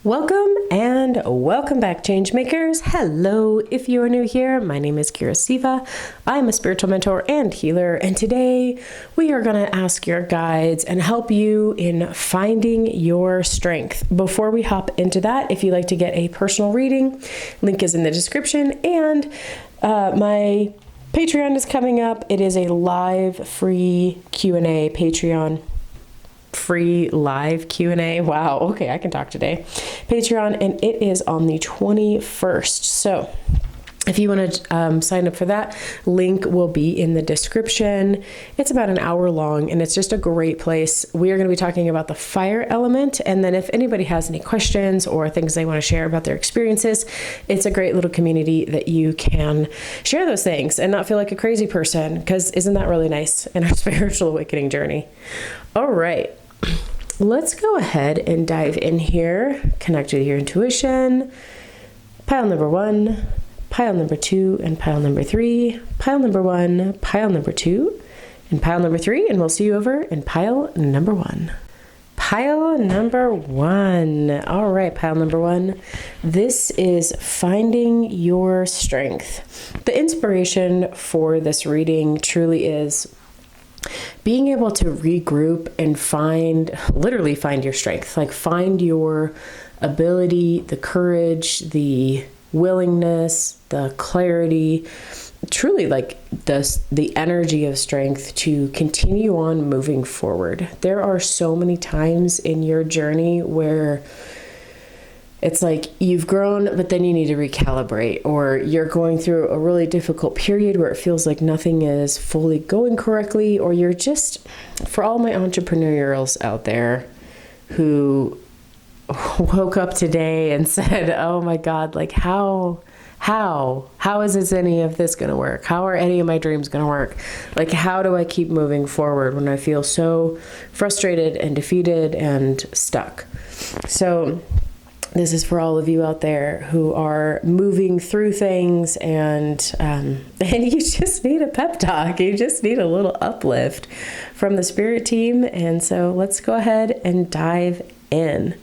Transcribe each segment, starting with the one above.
Welcome and welcome back, Changemakers. Hello, if you are new here, my name is Kyra Siva. I'm a spiritual mentor and healer, and today we are going to ask your guides and help you in finding your strength. Before we hop into that, if you'd like to get a personal reading, link is in the description, and my Patreon is coming up. It is a live free Q&A Patreon. Free live Q&A. Wow. Okay, I can talk today. Patreon, and it is on the 21st. So if you want to sign up for that, link will be in the description. It's about an hour long, and it's just a great place. We are going to be talking about the fire element, and then if anybody has any questions or things they want to share about their experiences, it's a great little community that you can share those things and not feel like a crazy person, because isn't that really nice in our spiritual awakening journey? All right. Let's go ahead and dive in here. Connect with your intuition. Pile number 1, pile number 2, and pile number 3. Pile number 1, pile number 2, and pile number 3. And we'll see you over in pile number 1. Pile number 1. All right, pile number 1. This is finding your strength. The inspiration for this reading truly is being able to regroup and literally find your strength, like find your ability, the courage, the willingness, the clarity, truly like the energy of strength to continue on moving forward. There are so many times in your journey where it's like you've grown, but then you need to recalibrate, or you're going through a really difficult period where it feels like nothing is fully going correctly, or you're just, for all my entrepreneurials out there who woke up today and said, oh my God, like how is any of this going to work? How are any of my dreams going to work? Like, how do I keep moving forward when I feel so frustrated and defeated and stuck? So this is for all of you out there who are moving through things and you just need a pep talk. You just need a little uplift from the spirit team. And so let's go ahead and dive in.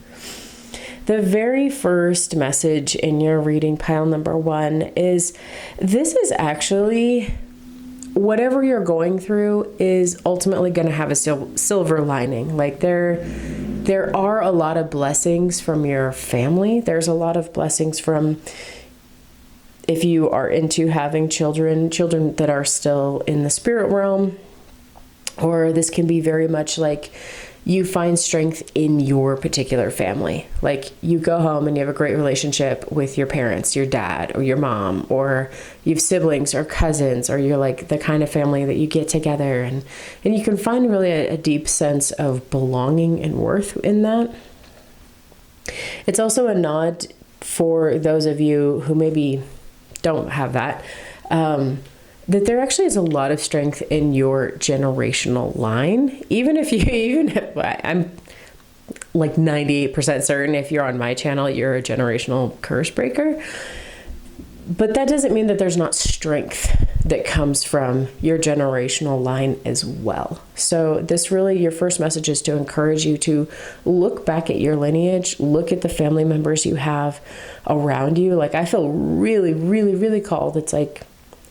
The very first message in your reading, pile number 1, is this is actually whatever you're going through is ultimately going to have a silver lining. Like there are a lot of blessings from your family. There's a lot of blessings from, if you are into having children that are still in the spirit realm, or this can be very much like you find strength in your particular family. Like you go home and you have a great relationship with your parents, your dad or your mom, or you have siblings or cousins, or you're like the kind of family that you get together and you can find really a deep sense of belonging and worth in that. It's also a nod for those of you who maybe don't have that, that there actually is a lot of strength in your generational line. Even if I'm like 98% certain if you're on my channel, you're a generational curse breaker. But that doesn't mean that there's not strength that comes from your generational line as well. So this really, your first message is to encourage you to look back at your lineage, look at the family members you have around you. Like I feel really, really, really called. It's like,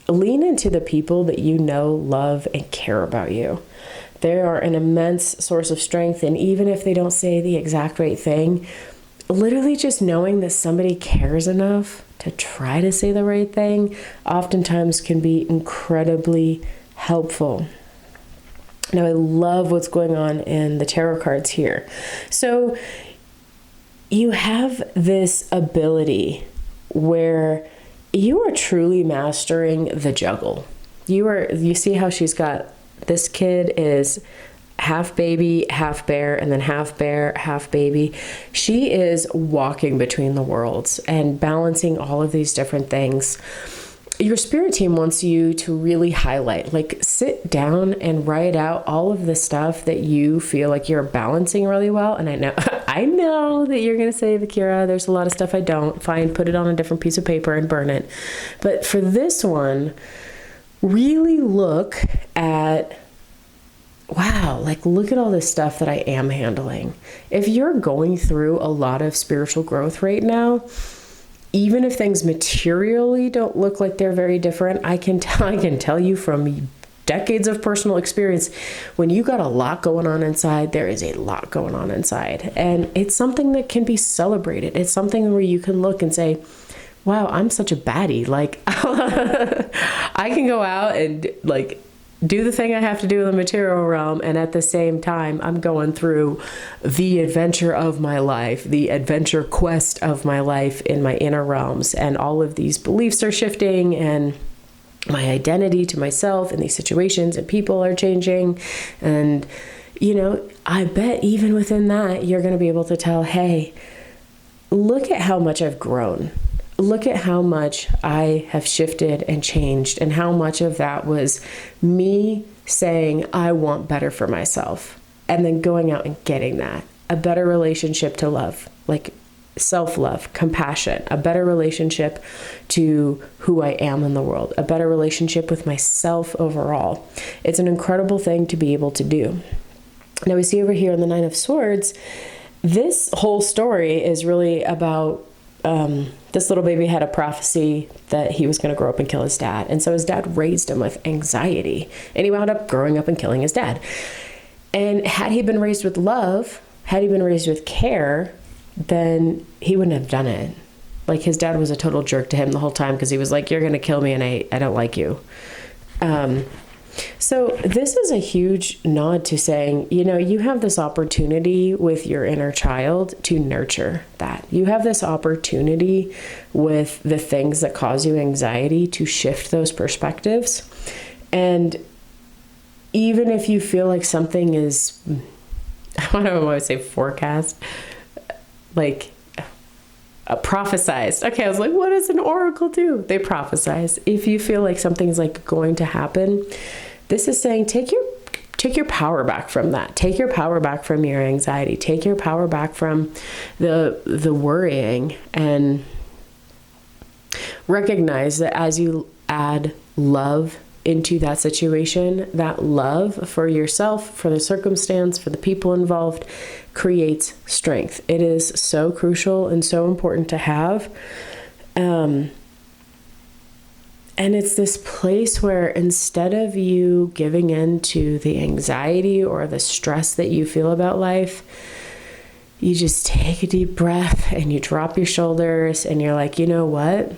lean into the people that you know, love, and care about you. They are an immense source of strength, and even if they don't say the exact right thing, literally just knowing that somebody cares enough to try to say the right thing oftentimes can be incredibly helpful. Now, I love what's going on in the tarot cards here. So you have this ability where you are truly mastering the juggle. You see how she's got, this kid is half baby, half bear, and then half bear, half baby. She is walking between the worlds and balancing all of these different things. Your spirit team wants you to really highlight, like sit down and write out all of the stuff that you feel like you're balancing really well. And I know that you're going to say, Kyra, there's a lot of stuff I don't. Fine, put it on a different piece of paper and burn it. But for this one, really look at wow, like look at all this stuff that I am handling. If you're going through a lot of spiritual growth right now, even if things materially don't look like they're very different, I can tell you from decades of personal experience, when you got a lot going on inside, there is a lot going on inside. And it's something that can be celebrated. It's something where you can look and say, wow, I'm such a baddie. Like, I can go out and like do the thing I have to do in the material realm, and at the same time, I'm going through the adventure of my life, the adventure quest of my life in my inner realms. And all of these beliefs are shifting, and my identity to myself in these situations and people are changing. And, you know, I bet even within that, you're going to be able to tell, hey, look at how much I've grown. Look at how much I have shifted and changed, and how much of that was me saying, I want better for myself, and then going out and getting that. A better relationship to love, like self-love, compassion, a better relationship to who I am in the world, a better relationship with myself overall. It's an incredible thing to be able to do. Now we see over here in the Nine of Swords, this whole story is really about this little baby had a prophecy that he was going to grow up and kill his dad. And so his dad raised him with anxiety, and he wound up growing up and killing his dad. And had he been raised with love, had he been raised with care, then he wouldn't have done it. Like, his dad was a total jerk to him the whole time because he was like, you're going to kill me and I don't like you. So this is a huge nod to saying, you know, you have this opportunity with your inner child to nurture that. You have this opportunity with the things that cause you anxiety to shift those perspectives. And even if you feel like something is, I don't know what I say, forecast, like prophesized. Okay, I was like, what does an oracle do? They prophesize. If you feel like something's like going to happen, this is saying take your power back from that. Take your power back from your anxiety. Take your power back from the worrying, and recognize that as you add love into that situation, that love for yourself, for the circumstance, for the people involved, creates strength. It is so crucial and so important to have. And it's this place where instead of you giving in to the anxiety or the stress that you feel about life, you just take a deep breath and you drop your shoulders and you're like, you know what?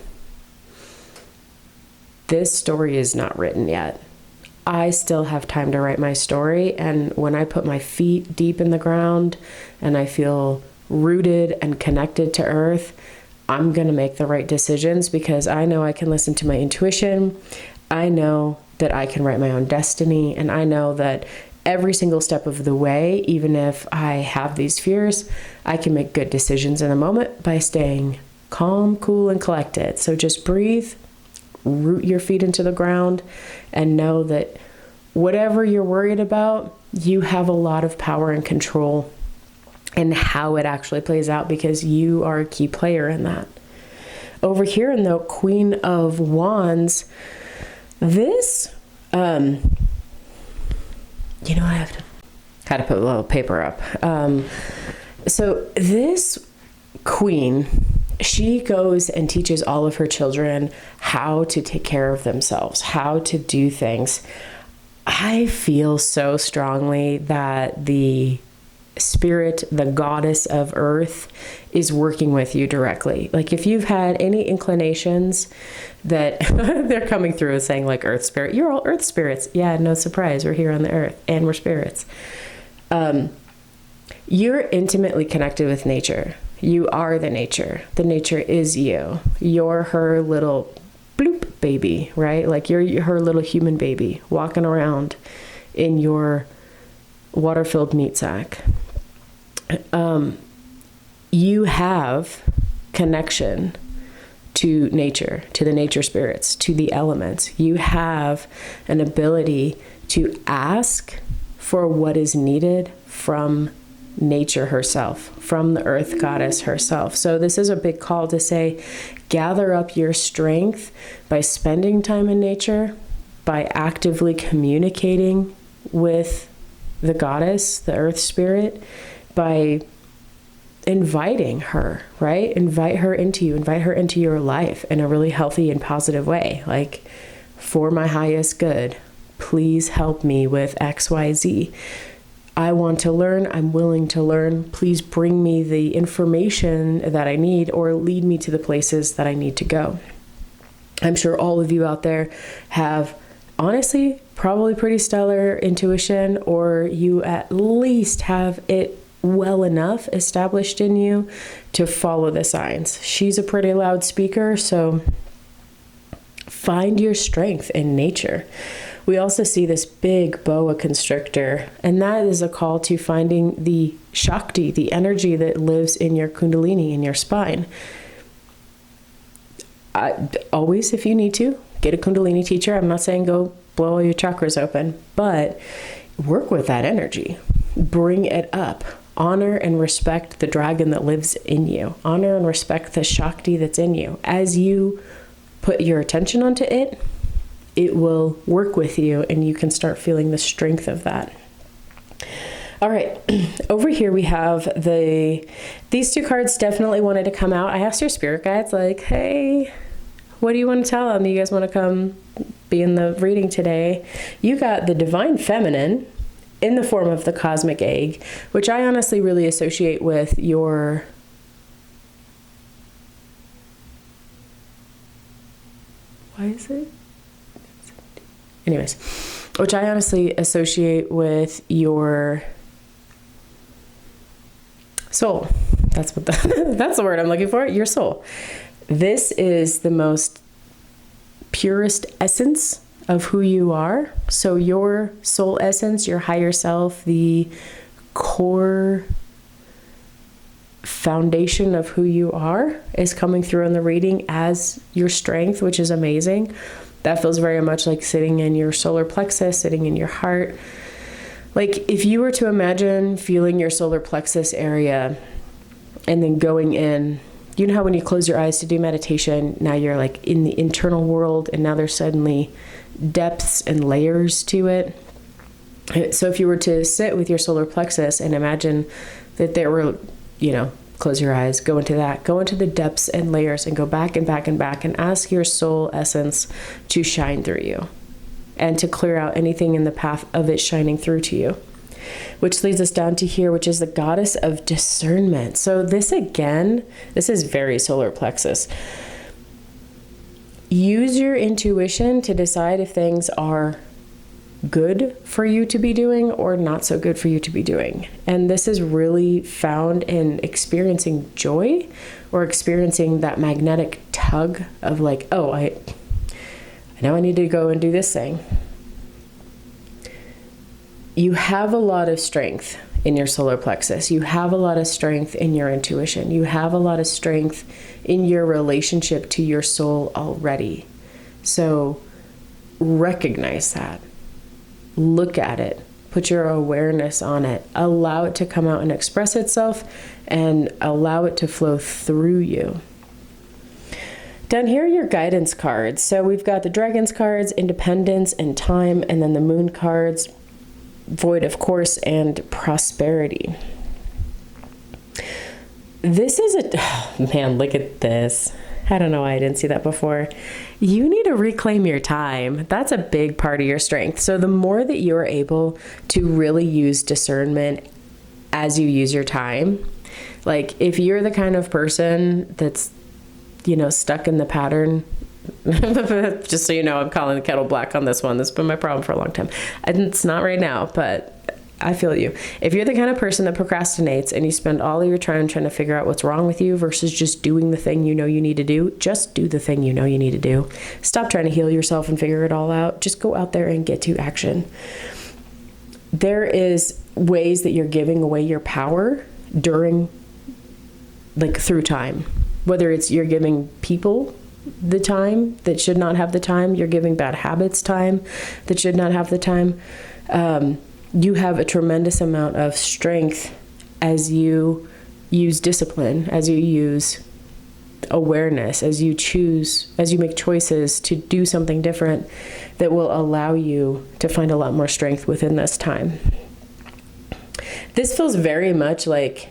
This story is not written yet. I still have time to write my story. And when I put my feet deep in the ground and I feel rooted and connected to earth, I'm going to make the right decisions because I know I can listen to my intuition. I know that I can write my own destiny. And I know that every single step of the way, even if I have these fears, I can make good decisions in the moment by staying calm, cool, and collected. So just breathe, root your feet into the ground, and know that whatever you're worried about, you have a lot of power and control in how it actually plays out because you are a key player in that. Over here in the Queen of Wands, this, I had to put a little paper up. So this queen, she goes and teaches all of her children how to take care of themselves, how to do things. I feel so strongly that the spirit, the goddess of earth, is working with you directly. Like if you've had any inclinations that they're coming through and saying like earth spirit, you're all earth spirits. Yeah, no surprise. We're here on the earth and we're spirits. You're intimately connected with nature. You are the nature. The nature is you. You're her little bloop baby, right? Like you're her little human baby walking around in your water-filled meat sack. You have connection to nature, to the nature spirits, to the elements. You have an ability to ask for what is needed from nature herself, from the earth goddess herself. So this is a big call to say, gather up your strength by spending time in nature, by actively communicating with the goddess, the earth spirit, by inviting her, right? Invite her into you, invite her into your life in a really healthy and positive way. Like, for my highest good, please help me with XYZ. I want to learn. I'm willing to learn. Please bring me the information that I need, or lead me to the places that I need to go. I'm sure all of you out there have, honestly, probably pretty stellar intuition, or you at least have it well enough established in you to follow the signs. She's a pretty loud speaker, so find your strength in nature. We also see this big boa constrictor, and that is a call to finding the Shakti, the energy that lives in your Kundalini, in your spine. Always, if you need to, get a Kundalini teacher. I'm not saying go blow all your chakras open, but work with that energy. Bring it up. Honor and respect the dragon that lives in you. Honor and respect the Shakti that's in you. As you put your attention onto it, it will work with you, and you can start feeling the strength of that. All right, over here we have these two cards definitely wanted to come out. I asked your spirit guides, like, hey, what do you want to tell them? Do you guys want to come be in the reading today? You got the Divine Feminine in the form of the Cosmic Egg, which I honestly really associate with your... Why is it? Anyways, which I honestly associate with your soul. That's what that's the word I'm looking for. Your soul. This is the most purest essence of who you are. So your soul essence, your higher self, the core foundation of who you are is coming through in the reading as your strength, which is amazing. That feels very much like sitting in your solar plexus, sitting in your heart. Like, if you were to imagine feeling your solar plexus area and then going in, you know how when you close your eyes to do meditation, now you're like in the internal world, and now there's suddenly depths and layers to it. So if you were to sit with your solar plexus and imagine that there were, close your eyes, go into the depths and layers, and go back and back and back, and ask your soul essence to shine through you and to clear out anything in the path of it shining through to you. Which leads us down to here, which is the goddess of discernment. So this is very solar plexus. Use your intuition to decide if things are good for you to be doing or not so good for you to be doing. And this is really found in experiencing joy, or experiencing that magnetic tug of like, oh, I know I need to go and do this thing. You have a lot of strength in your solar plexus. You have a lot of strength in your intuition. You have a lot of strength in your relationship to your soul already. So recognize that. Look at it. Put your awareness on it. Allow it to come out and express itself, and allow it to flow through you. Down here are your guidance cards. So we've got the Dragons cards, Independence and Time, and then the Moon cards, Void of Course and Prosperity. This is man, look at this. I don't know why I didn't see that before. You need to reclaim your time. That's a big part of your strength. So the more that you're able to really use discernment as you use your time, like if you're the kind of person that's, stuck in the pattern, just so you know, I'm calling the kettle black on this one. This has been my problem for a long time. And it's not right now, but I feel you. If you're the kind of person that procrastinates and you spend all of your time trying to figure out what's wrong with you versus just doing the thing you know you need to do, just do the thing you know you need to do. Stop trying to heal yourself and figure it all out. Just go out there and get to action. There is ways that you're giving away your power through time. Whether it's you're giving people the time that should not have the time, you're giving bad habits time that should not have the time. You have a tremendous amount of strength as you use discipline, as you use awareness, as you make choices to do something different that will allow you to find a lot more strength within this time. This feels very much like,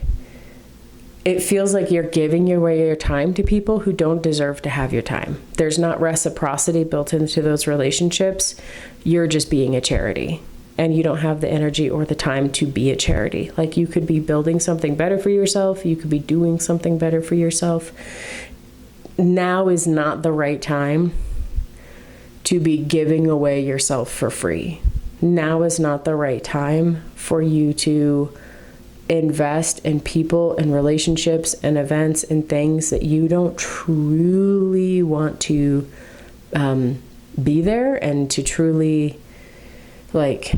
it feels like you're giving away your time to people who don't deserve to have your time. There's not reciprocity built into those relationships. You're just being a charity, and you don't have the energy or the time to be a charity. Like, you could be building something better for yourself. You could be doing something better for yourself. Now is not the right time to be giving away yourself for free. Now is not the right time for you to invest in people and relationships and events and things that you don't truly want to be there and to truly like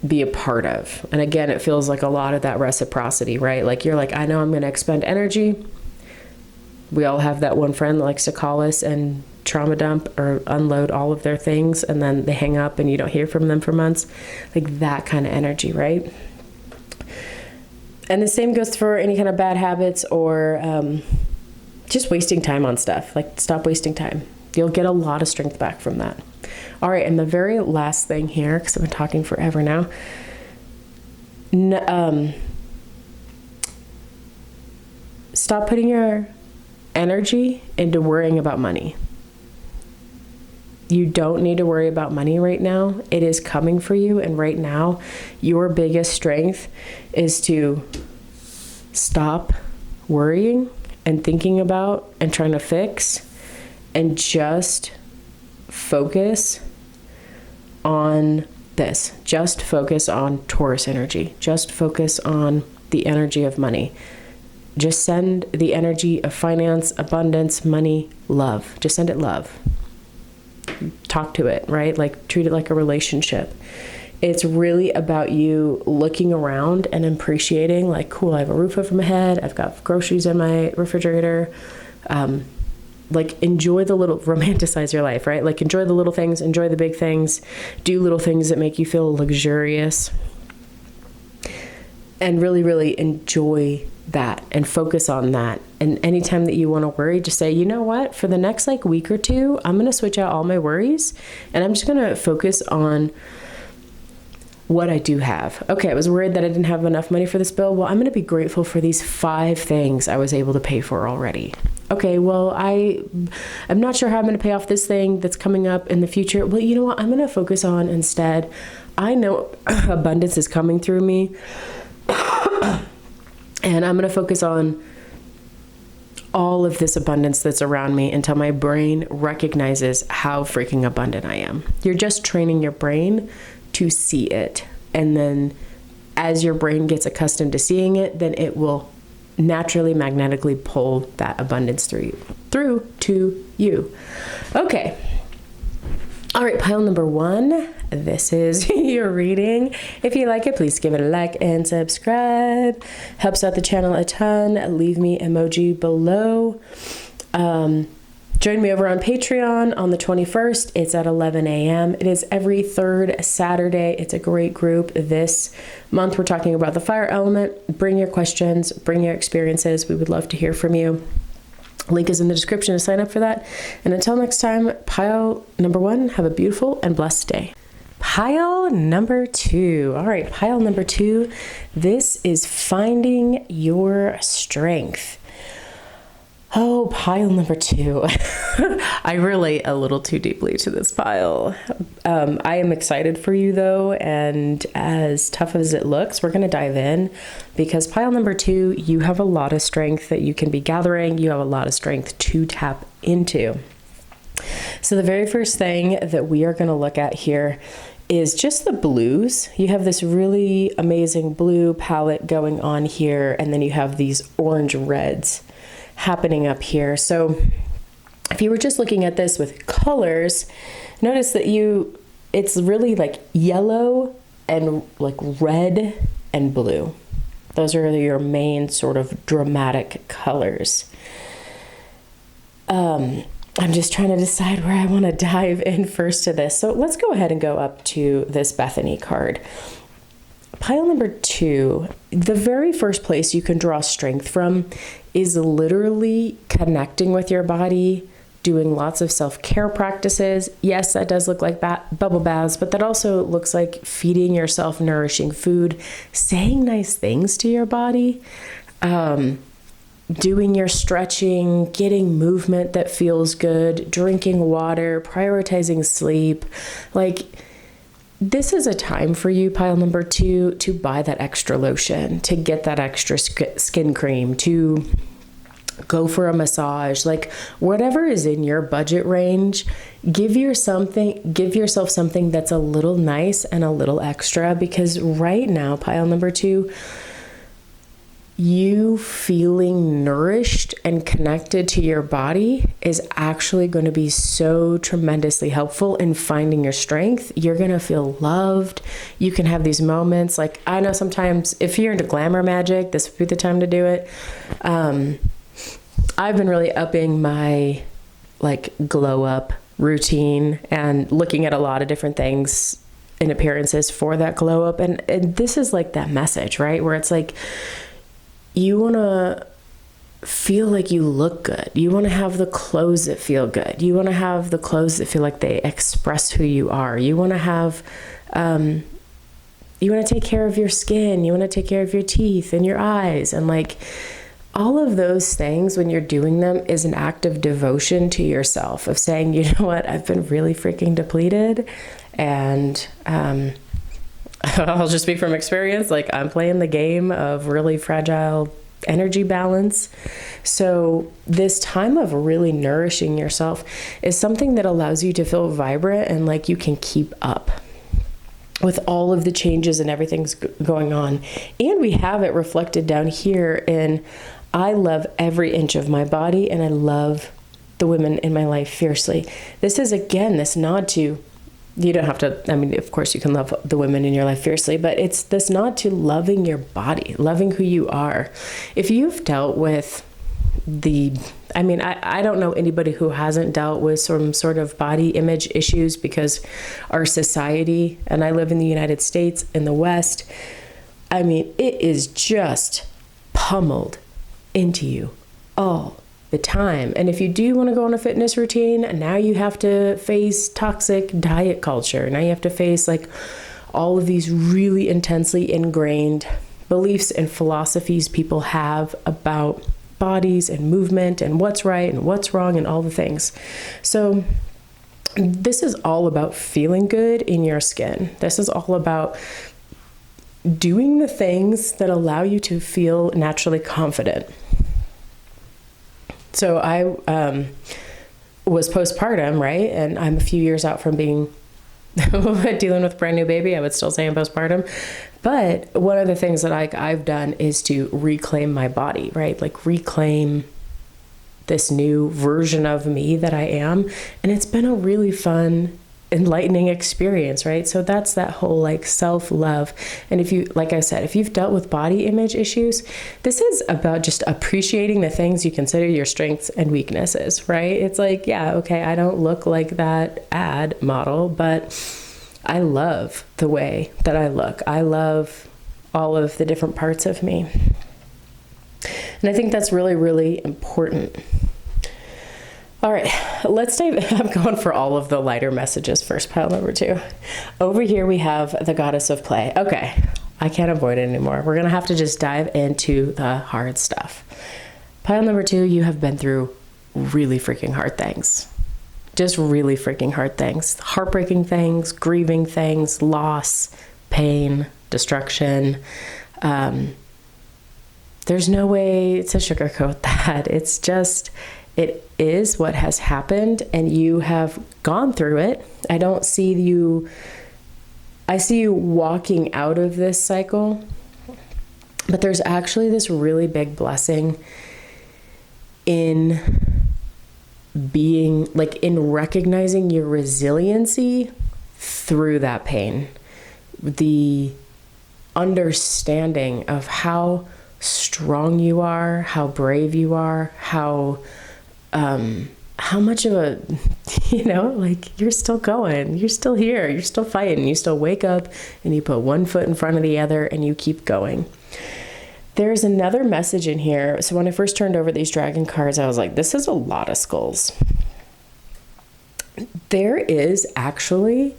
be a part of. And again, it feels like a lot of that reciprocity, right? Like, you're like, I know I'm going to expend energy. We all have that one friend that likes to call us and trauma dump or unload all of their things, and then they hang up and you don't hear from them for months. Like, that kind of energy, right? And the same goes for any kind of bad habits or just wasting time on stuff. Like, stop wasting time. You'll get a lot of strength back from that. All right, and the very last thing here, because I've been talking forever now, stop putting your energy into worrying about money. You don't need to worry about money right now. It is coming for you, and right now, your biggest strength is to stop worrying and thinking about and trying to fix, and just focus on this. Just focus on Taurus energy. Just focus on the energy of money. Just send the energy of finance, abundance, money, love. Just send it love. Talk to it, right? Like, treat it like a relationship. It's really about you looking around and appreciating, like, cool, I have a roof over my head. I've got groceries in my refrigerator. Like, enjoy the little, romanticize your life, right? Like, enjoy the little things, enjoy the big things, do little things that make you feel luxurious, and really, really enjoy that and focus on that. And anytime that you want to worry, just say, you know what, for the next like week or two, I'm going to switch out all my worries and I'm just going to focus on what I do have. Okay, I was worried that I didn't have enough money for this bill. Well, I'm going to be grateful for these 5 things I was able to pay for already. Okay, well, I'm not sure how I'm going to pay off this thing that's coming up in the future. Well, you know what, I'm going to focus on instead, I know abundance is coming through me. And I'm going to focus on all of this abundance that's around me until my brain recognizes how freaking abundant I am. You're just training your brain to see it. And then as your brain gets accustomed to seeing it, then it will naturally magnetically pull that abundance through to you. Okay. All right, pile number 1. This is your reading. If you like it, please give it a like and subscribe. Helps out the channel a ton. Leave me emoji below. Join me over on Patreon on the 21st. It's at 11 a.m. It is every 3rd Saturday. It's a great group. This month, we're talking about the fire element. Bring your questions, bring your experiences. We would love to hear from you. Link is in the description to sign up for that. And until next time, pile number 1, have a beautiful and blessed day. Pile number 2. All right, pile number 2. This is finding your strength. Oh, pile number 2. I relate a little too deeply to this pile. I am excited for you though, and as tough as it looks, we're going to dive in because pile number 2, you have a lot of strength that you can be gathering. You have a lot of strength to tap into. So the very first thing that we are going to look at here is just the blues. You have this really amazing blue palette going on here, and then you have these orange reds happening up here. So if you were just looking at this with colors, notice that it's really like yellow and like red and blue. Those are your main sort of dramatic colors. I'm just trying to decide where I want to dive in first to this. So let's go ahead and go up to this Bethany card. Pile number 2, the very first place you can draw strength from is literally connecting with your body doing lots of self-care practices. Yes, that does look like bubble baths, but that also looks like feeding yourself nourishing food, saying nice things to your body, doing your stretching, getting movement that feels good, drinking water, prioritizing sleep. Like, this is a time for you, pile number 2, to buy that extra lotion, to get that extra skin cream, to go for a massage, like whatever is in your budget range. Give yourself something that's a little nice and a little extra, because right now, pile number 2, you feeling nourished and connected to your body is actually going to be so tremendously helpful in finding your strength. You're going to feel loved. You can have these moments. Like, I know sometimes if you're into glamour magic, this would be the time to do it. I've been really upping my like glow up routine and looking at a lot of different things and appearances for that glow up. And this is like that message, right? Where it's like, you want to feel like you look good. You want to have the clothes that feel good. You want to have the clothes that feel like they express who you are. You want to have, you want to take care of your skin. You want to take care of your teeth and your eyes. And like all of those things, when you're doing them, is an act of devotion to yourself, of saying, you know what, I've been really freaking depleted. And, I'll just speak from experience. Like, I'm playing the game of really fragile energy balance. So this time of really nourishing yourself is something that allows you to feel vibrant and like you can keep up with all of the changes and everything's going on. And we have it reflected down here in, I love every inch of my body and I love the women in my life fiercely. This is, again, this nod to, you don't have to, I mean, of course you can love the women in your life fiercely, but it's this nod to loving your body, loving who you are. If you've dealt with I don't know anybody who hasn't dealt with some sort of body image issues, because our society, and I live in the United States, in the West, I mean, it is just pummeled into you all the time. And if you do want to go on a fitness routine, now you have to face toxic diet culture. Now you have to face like all of these really intensely ingrained beliefs and philosophies people have about bodies and movement and what's right and what's wrong and all the things. So this is all about feeling good in your skin. This is all about doing the things that allow you to feel naturally confident. So I was postpartum, right? And I'm a few years out from being dealing with a brand new baby. I would still say I'm postpartum. But one of the things that I've done is to reclaim my body, right? Like reclaim this new version of me that I am. And it's been a really fun, enlightening experience, right? So that's that whole like self-love. And if you, like I said, if you've dealt with body image issues, this is about just appreciating the things you consider your strengths and weaknesses, right? It's like, yeah, okay, I don't look like that ad model, but I love the way that I look. I love all of the different parts of me. And I think that's really, really important. All right, let's dive. I'm going for all of the lighter messages first, pile number 2. Over here we have the goddess of play. Okay, I can't avoid it anymore. We're going to have to just dive into the hard stuff. Pile number 2, you have been through really freaking hard things. Just really freaking hard things. Heartbreaking things, grieving things, loss, pain, destruction. There's no way to sugarcoat that. It's just, it is what has happened and you have gone through it. I see you walking out of this cycle, but there's actually this really big blessing in being like in recognizing your resiliency through that pain, the understanding of how strong you are, how brave you are, how much of a, like you're still going, you're still here, you're still fighting, you still wake up and you put one foot in front of the other and you keep going. There's another message in here. So when I first turned over these dragon cards, I was like, this is a lot of skulls. there is actually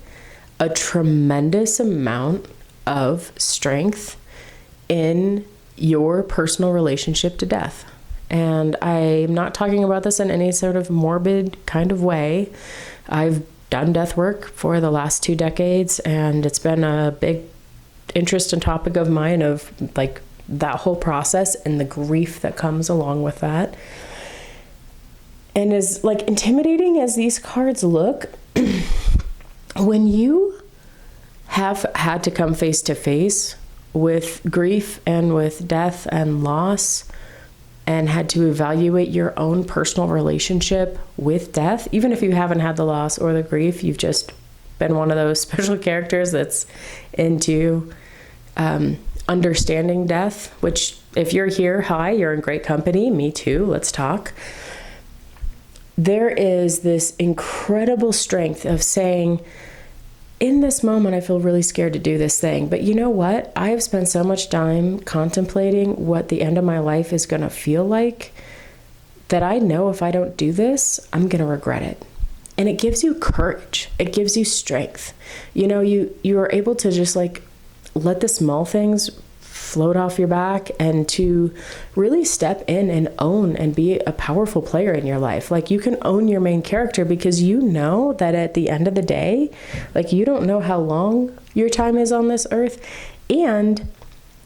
a tremendous amount of strength in your personal relationship to death. And I'm not talking about this in any sort of morbid kind of way. I've done death work for the last 2 decades, and it's been a big interest and topic of mine, of like that whole process and the grief that comes along with that. And as like intimidating as these cards look, when you have had to come face to face with grief and with death and loss, and had to evaluate your own personal relationship with death, even if you haven't had the loss or the grief, you've just been one of those special characters that's into understanding death, which if you're here, hi, you're in great company. Me too. Let's talk. There is this incredible strength of saying, in this moment, I feel really scared to do this thing. But you know what? I have spent so much time contemplating what the end of my life is going to feel like that I know if I don't do this, I'm going to regret it. And it gives you courage. It gives you strength. You know, you are able to just like let the small things float off your back, and to really step in and own and be a powerful player in your life. Like, you can own your main character because you know that at the end of the day, like, you don't know how long your time is on this earth. And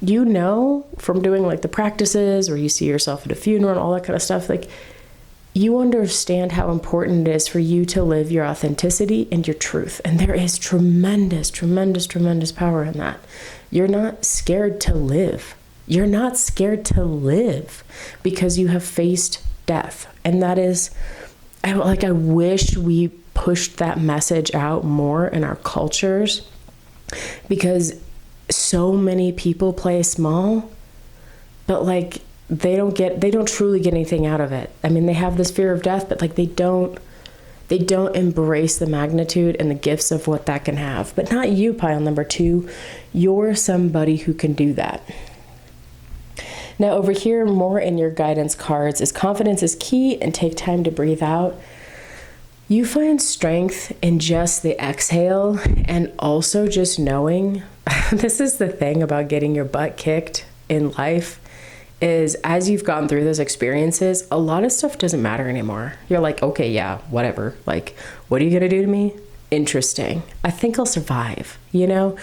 you know from doing like the practices, or you see yourself at a funeral and all that kind of stuff, like, you understand how important it is for you to live your authenticity and your truth. And there is tremendous, tremendous, tremendous power in that. You're not scared to live. You're not scared to live because you have faced death. And that is, I wish we pushed that message out more in our cultures, because so many people play small, but like, they don't truly get anything out of it. I mean, they have this fear of death, but like, they don't embrace the magnitude and the gifts of what that can have. But not you, pile number 2. You're somebody who can do that. Now over here, more in your guidance cards, is confidence is key and take time to breathe out. You find strength in just the exhale, and also just knowing, this is the thing about getting your butt kicked in life, is as you've gone through those experiences, a lot of stuff doesn't matter anymore. You're like, okay, yeah, whatever. Like, what are you going to do to me? Interesting. I think I'll survive, you know?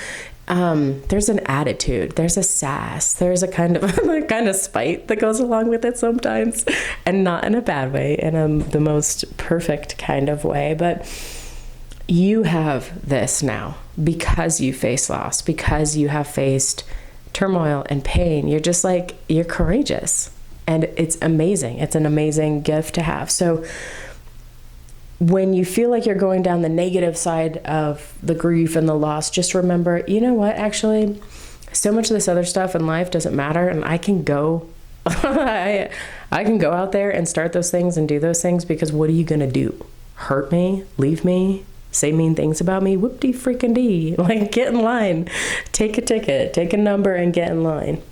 There's an attitude, there's a sass, there's a kind of spite that goes along with it sometimes, and not in a bad way, in the most perfect kind of way. But you have this now because you face loss, because you have faced turmoil and pain. You're just like, you're courageous, and it's amazing. It's an amazing gift to have. So when you feel like you're going down the negative side of the grief and the loss, just remember, you know what, actually, so much of this other stuff in life doesn't matter, and I can go I can go out there and start those things and do those things, because what are you gonna do? Hurt me? Leave me? Say mean things about me? Whoop-de freaking dee. Like, get in line. Take a ticket. Take a number and get in line.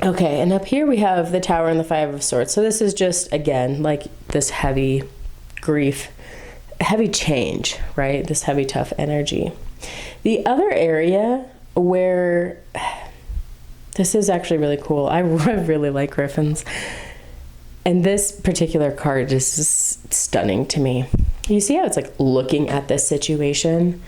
Okay, and up here we have the Tower and the Five of Swords. So this is just, again, like this heavy grief, heavy change, right? This heavy, tough energy. The other area where, this is actually really cool. I really like griffins. And this particular card is just stunning to me. You see how it's like looking at this situation?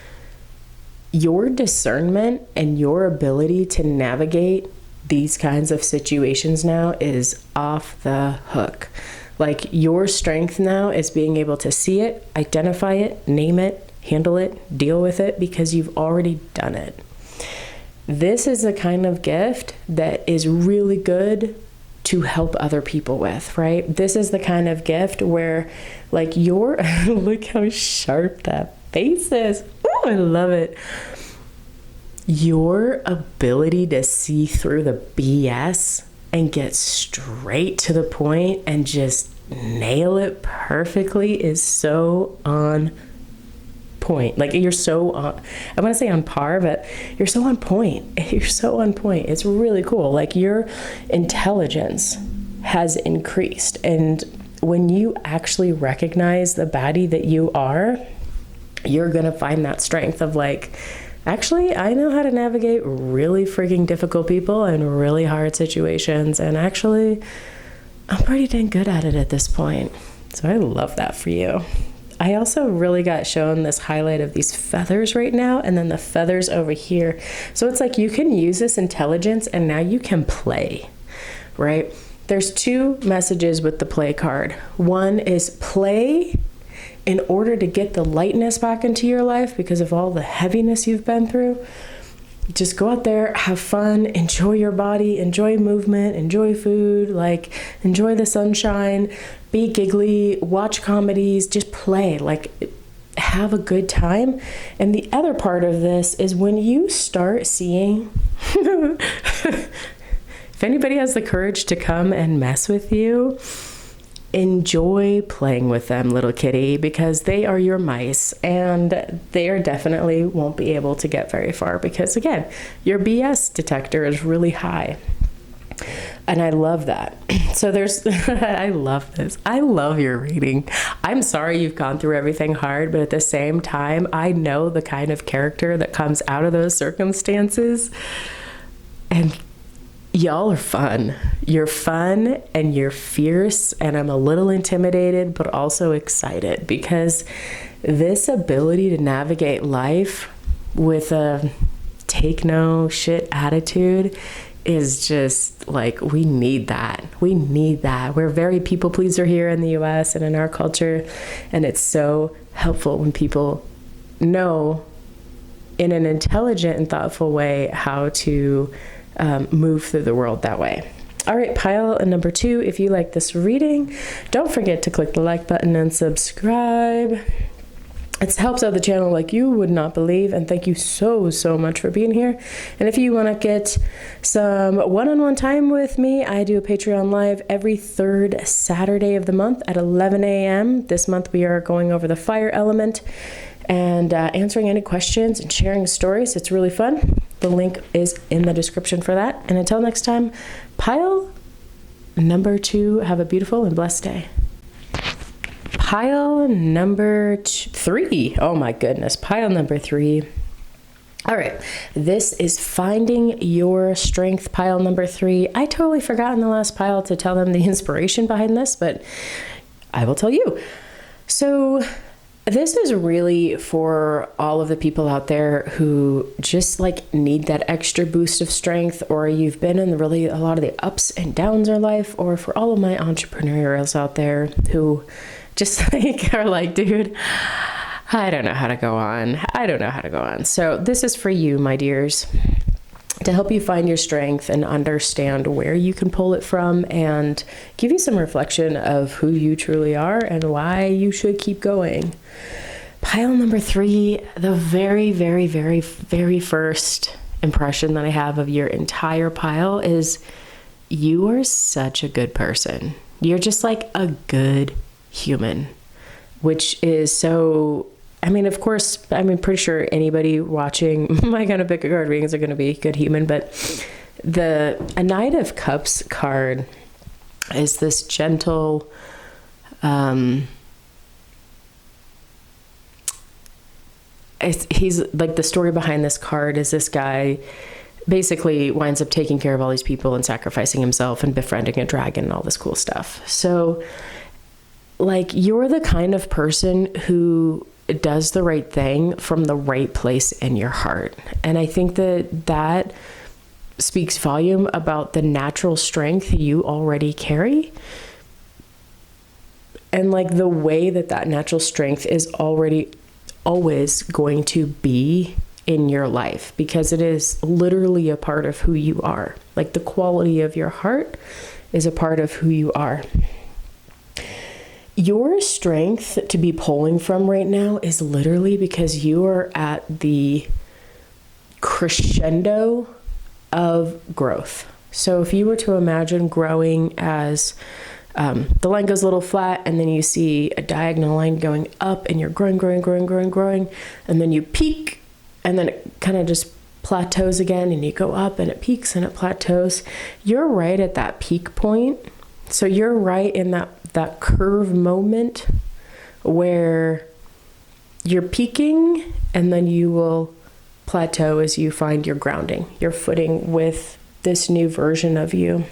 Your discernment and your ability to navigate these kinds of situations now is off the hook. Like, your strength now is being able to see it, identify it, name it, handle it, deal with it, because you've already done it. This is the kind of gift that is really good to help other people with, right? This is the kind of gift where, like, look how sharp that face is. Oh, I love it. Your ability to see through the BS and get straight to the point and just nail it perfectly is so on point. Like, you're so on, I want to say on par, but you're so on point. You're so on point. It's really cool. Like, your intelligence has increased, and when you actually recognize the baddie that you are, you're going to find that strength of like, actually, I know how to navigate really freaking difficult people and really hard situations. And actually, I'm pretty dang good at it at this point. So I love that for you. I also really got shown this highlight of these feathers right now, and then the feathers over here. So it's like you can use this intelligence and now you can play, right? There's two messages with the play card. One is play in order to get the lightness back into your life because of all the heaviness you've been through. Just go out there, have fun, enjoy your body, enjoy movement, enjoy food, like enjoy the sunshine, be giggly, watch comedies, just play, like have a good time. And the other part of this is when you start seeing, if anybody has the courage to come and mess with you, enjoy playing with them, little kitty, because they are your mice and they are definitely won't be able to get very far because, again, your BS detector is really high. And I love that. So there's, I love this. I love your reading. I'm sorry you've gone through everything hard, but at the same time, I know the kind of character that comes out of those circumstances. And y'all are fun. You're fun and you're fierce, and I'm a little intimidated, but also excited because this ability to navigate life with a take no shit attitude is just like, we need that. We need that. We're very people pleaser here in the US and in our culture, and it's so helpful when people know in an intelligent and thoughtful way how to move through the world that way. All right, pile number 2. If you like this reading, don't forget to click the like button and subscribe. It helps out the channel like you would not believe, and thank you so much for being here. And if you want to get some one-on-one time with me, I do a Patreon live every third Saturday of the month at 11 a.m. This month we are going over the fire element and answering any questions and sharing stories. It's really fun. The link is in the description for that. And until next time, pile number 2, have a beautiful and blessed day. Pile number 3. Oh my goodness. Pile number 3. All right. This is finding your strength. Pile number 3. I totally forgot in the last pile to tell them the inspiration behind this, but I will tell you. So this is really for all of the people out there who just like need that extra boost of strength, or you've been in really a lot of the ups and downs of life, or for all of my entrepreneurs out there who just like are like, dude, I don't know how to go on. I don't know how to go on. So this is for you, my dears, to help you find your strength and understand where you can pull it from and give you some reflection of who you truly are and why you should keep going. Pile number 3, the very first impression that I have of your entire pile is you are such a good person. You're just like a good human, which is so, I mean, of course, I'm pretty sure anybody watching my kind of pick a card readings are going to be a good human, but a Knight of Cups card is this gentle, he's like, the story behind this card is this guy basically winds up taking care of all these people and sacrificing himself and befriending a dragon and all this cool stuff. So like, you're the kind of person who does the right thing from the right place in your heart. And I think that speaks volume about the natural strength you already carry. And like the way that natural strength is already always going to be in your life, because it is literally a part of who you are. Like the quality of your heart is a part of who you are. Your strength to be pulling from right now is literally because you are at the crescendo of growth. So if you were to imagine growing as the line goes a little flat, and then you see a diagonal line going up, and you're growing, and then you peak, and then it kind of just plateaus again, and you go up, and it peaks and it plateaus. You're right at that peak point. So you're right in that curve moment where you're peaking and then you will plateau as you find your grounding, your footing with this new version of you.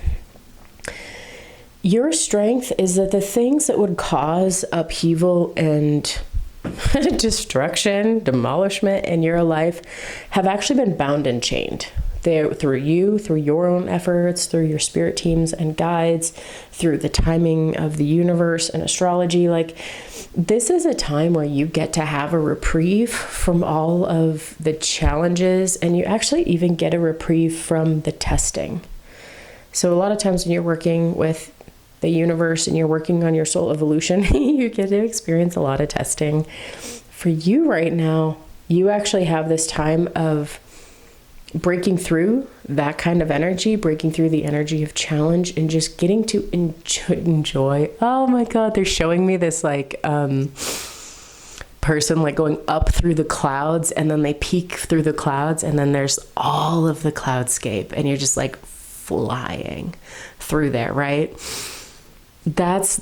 Your strength is that the things that would cause upheaval and destruction, demolishment in your life have actually been bound and chained. They're through you, through your own efforts, through your spirit teams and guides, through the timing of the universe and astrology. Like, this is a time where you get to have a reprieve from all of the challenges, and you actually even get a reprieve from the testing. So a lot of times when you're working with the universe and you're working on your soul evolution, you get to experience a lot of testing. For you right now, you actually have this time of breaking through that kind of energy, breaking through the energy of challenge, and just getting to enjoy. Oh my God, they're showing me this like person like going up through the clouds, and then they peek through the clouds, and then there's all of the cloudscape, and you're just like flying through there, right? That's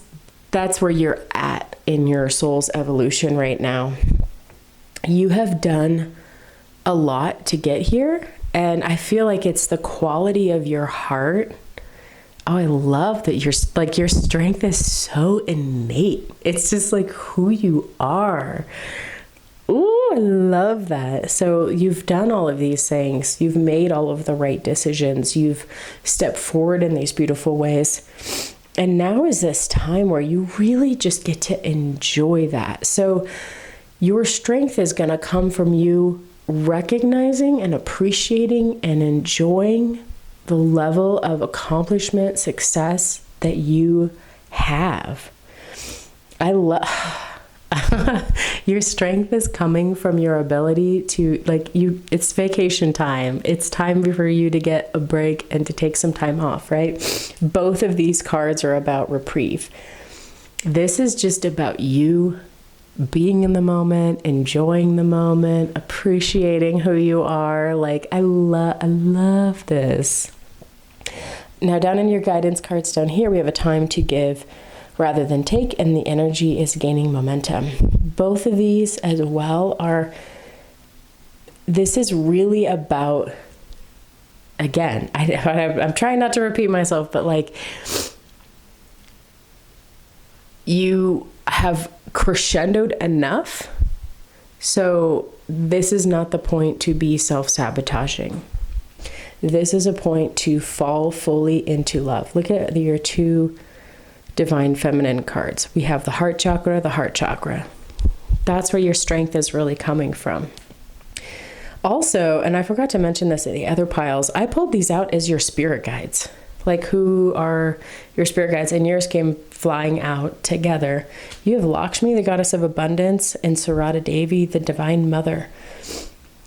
where you're at in your soul's evolution right now. You have done a lot to get here, and I feel like it's the quality of your heart. Oh, I love that your strength is so innate. It's just like who you are. Ooh, I love that. So you've done all of these things. You've made all of the right decisions. You've stepped forward in these beautiful ways. And now is this time where you really just get to enjoy that. So your strength is going to come from you recognizing and appreciating and enjoying the level of accomplishment, success that you have. I love your strength is coming from your ability to it's vacation time. It's time for you to get a break and to take some time off, right? Both of these cards are about reprieve. This is just about you being in the moment, enjoying the moment, appreciating who you are. Like, I love this. Now, down in your guidance cards down here, we have a time to give rather than take, and the energy is gaining momentum. Both of these as well this is really about, again, I'm trying not to repeat myself, but like, you have crescendoed enough. So this is not the point to be self-sabotaging. This is a point to fall fully into love. Look at your two divine feminine cards. We have the heart chakra, the heart chakra. That's where your strength is really coming from. Also, and I forgot to mention this in the other piles, I pulled these out as your spirit guides. Like, who are your spirit guides? And yours came flying out together. You have Lakshmi, the goddess of abundance, and Sarada Devi, the divine mother.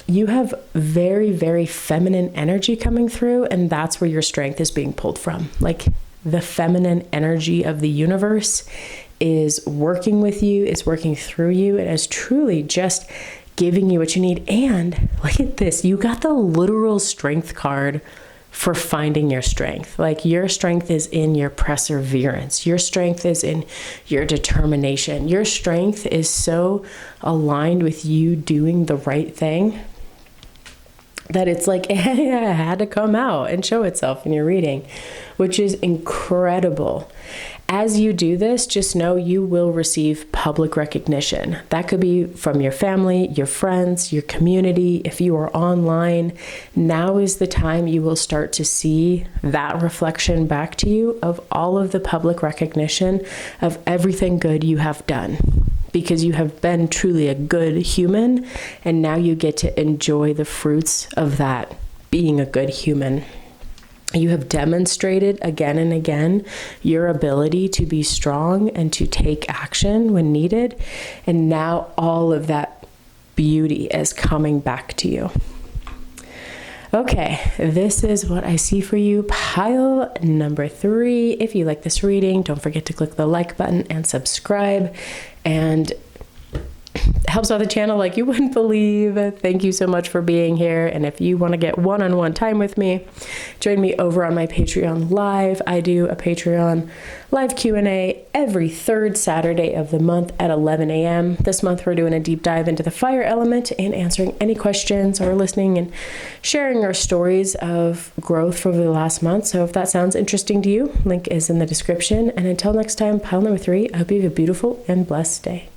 You have very, very feminine energy coming through, and that's where your strength is being pulled from. Like, the feminine energy of the universe is working with you, is working through you, and is truly just giving you what you need. And look at this, you got the literal strength card for finding your strength. Like, your strength is in your perseverance. Your strength is in your determination. Your strength is so aligned with you doing the right thing that it's like, it had to come out and show itself in your reading, which is incredible. As you do this, just know you will receive public recognition. That could be from your family, your friends, your community. If you are online, now is the time you will start to see that reflection back to you of all of the public recognition of everything good you have done. Because you have been truly a good human, and now you get to enjoy the fruits of that being a good human. You have demonstrated again and again your ability to be strong and to take action when needed. And now all of that beauty is coming back to you. Okay, this is what I see for you. Pile number 3. If you like this reading, don't forget to click the like button and subscribe. And helps out the channel like you wouldn't believe. Thank you so much for being here. And if you want to get one-on-one time with me, join me over on my Patreon Live. I do a Patreon live Q&A every third Saturday of the month at 11 a.m. This month, we're doing a deep dive into the fire element and answering any questions or listening and sharing our stories of growth over the last month. So if that sounds interesting to you, link is in the description. And until next time, pile number 3, I hope you have a beautiful and blessed day.